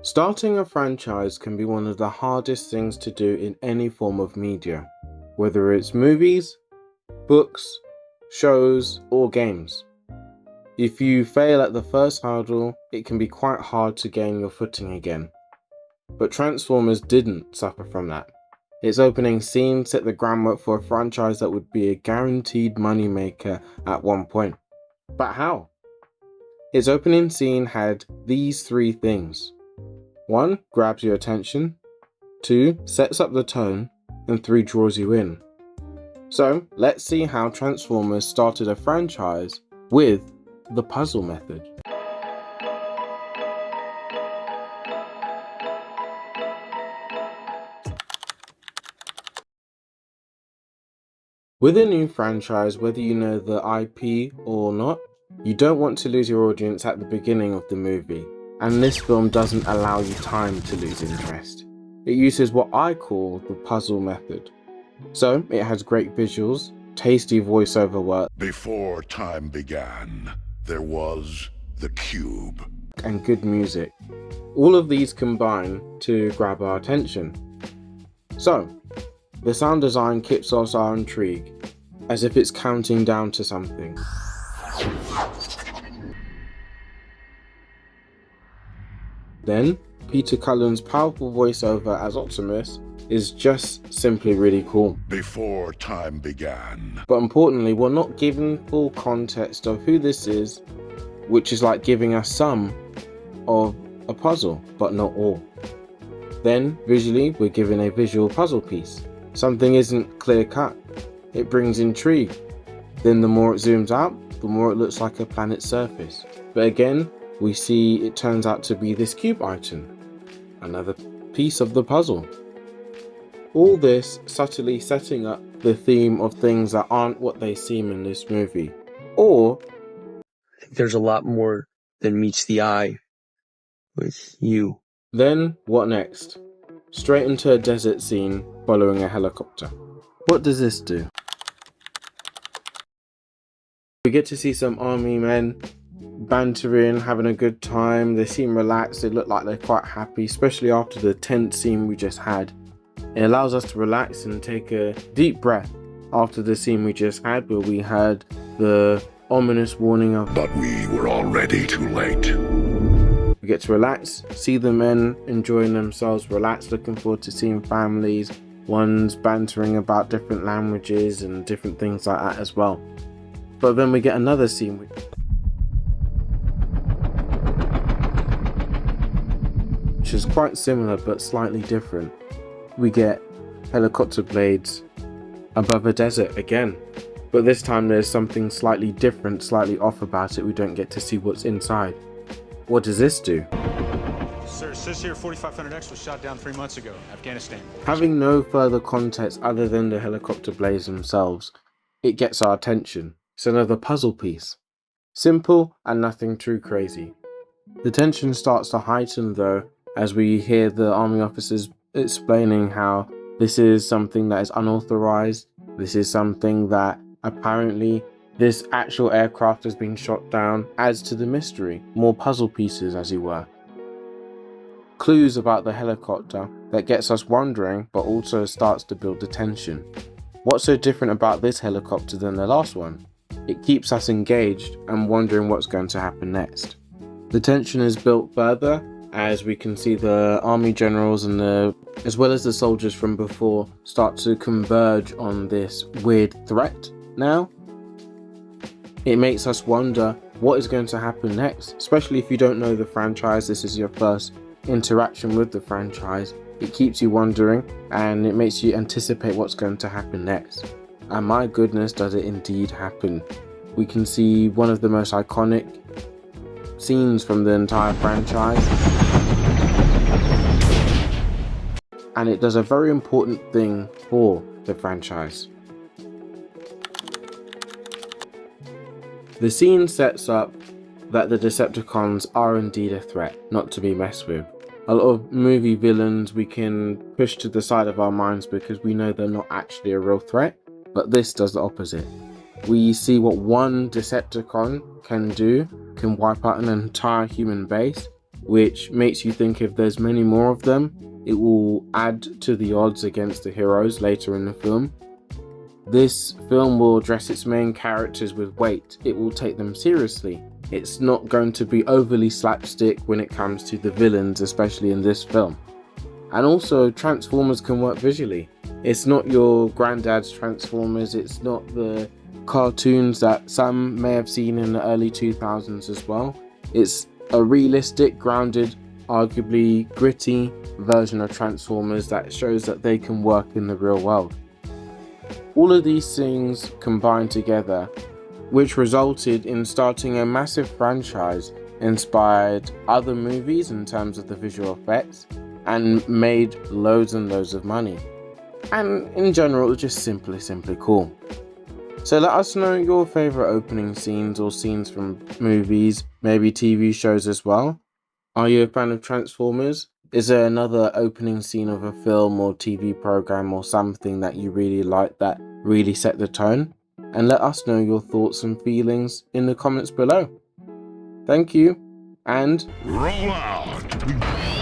Starting a franchise can be one of the hardest things to do in any form of media, whether it's movies, books, shows, or games. If you fail at the first hurdle, it can be quite hard to gain your footing again. But Transformers didn't suffer from that. Its opening scene set the groundwork for a franchise that would be a guaranteed moneymaker at one point. But how? Its opening scene had these three things. 1. Grabs your attention. 2. Sets up the tone. And 3. Draws you in. So, let's see how Transformers started a franchise with the puzzle method. With a new franchise, whether you know the IP or not, you don't want to lose your audience at the beginning of the movie, and this film doesn't allow you time to lose interest. It uses what I call the puzzle method. So, it has great visuals, tasty voiceover work, Before time began, there was the cube. and good music. All of these combine to grab our attention. So, the sound design keeps us our intrigue, as if it's counting down to something. Then, Peter Cullen's powerful voiceover as Optimus is just simply really cool. Before time began. But importantly, we're not given full context of who this is, which is like giving us some of a puzzle, but not all. Then, visually, we're given a visual puzzle piece. Something isn't clear cut. It brings intrigue. Then the more it zooms out, the more it looks like a planet's surface. But again, we see it turns out to be this cube item. Another piece of the puzzle. All this subtly setting up the theme of things that aren't what they seem in this movie. Or, I think there's a lot more than meets the eye with you. then what next? Straight into a desert scene following a helicopter. What does this do? We get to see some army men bantering, having a good time. They seem relaxed, they look like they're quite happy, especially after the tense scene we just had. It allows us to relax and take a deep breath after the scene we just had, where we had the ominous warning of But we were already too late. we get to relax, see the men enjoying themselves, relax, looking forward to seeing families, ones bantering about different languages and different things like that as well. But then we get another scene which is quite similar but slightly different. We get helicopter blades above a desert again, but this time there's something slightly different, slightly off about it. We don't get to see what's inside. What does this do? Sir, it says here 4500X was shot down 3 months ago, Afghanistan. Having no further context other than the helicopter blades themselves, it gets our attention. It's another puzzle piece. Simple and nothing too crazy. The tension starts to heighten though as we hear the army officers explaining how this is something that is unauthorized. This is something that apparently this actual aircraft has been shot down. Adds to the mystery. More puzzle pieces, as it were. Clues about the helicopter that gets us wondering, but also starts to build the tension. What's so different about this helicopter than the last one? It keeps us engaged and wondering what's going to happen next. The tension is built further as we can see the army generals and as well as the soldiers from before start to converge on this weird threat now. It makes us wonder what is going to happen next, especially if you don't know the franchise. This is your first interaction with the franchise. It keeps you wondering and it makes you anticipate what's going to happen next. And my goodness, does it indeed happen. We can see one of the most iconic scenes from the entire franchise, and it does a very important thing for the franchise. The scene sets up that the Decepticons are indeed a threat, not to be messed with. A lot of movie villains we can push to the side of our minds because we know they're not actually a real threat, but this does the opposite. We see what one Decepticon can do, can wipe out an entire human base, which makes you think if there's many more of them, it will add to the odds against the heroes later in the film. This film will address its main characters with weight. It will take them seriously. It's not going to be overly slapstick when it comes to the villains, especially in this film. And also, Transformers can work visually. It's not your granddad's Transformers, it's not the cartoons that some may have seen in the early 2000s as well. It's a realistic, grounded, arguably gritty version of Transformers that shows that they can work in the real world. All of these things combined together, which resulted in starting a massive franchise, inspired other movies in terms of the visual effects, and made loads and loads of money. And in general, it was just simply cool. So let us know your favourite opening scenes or scenes from movies, maybe TV shows as well. Are you a fan of Transformers? Is there another opening scene of a film or TV program or something that you really like that really set the tone? And let us know your thoughts and feelings in the comments below. Thank you, and Roll out!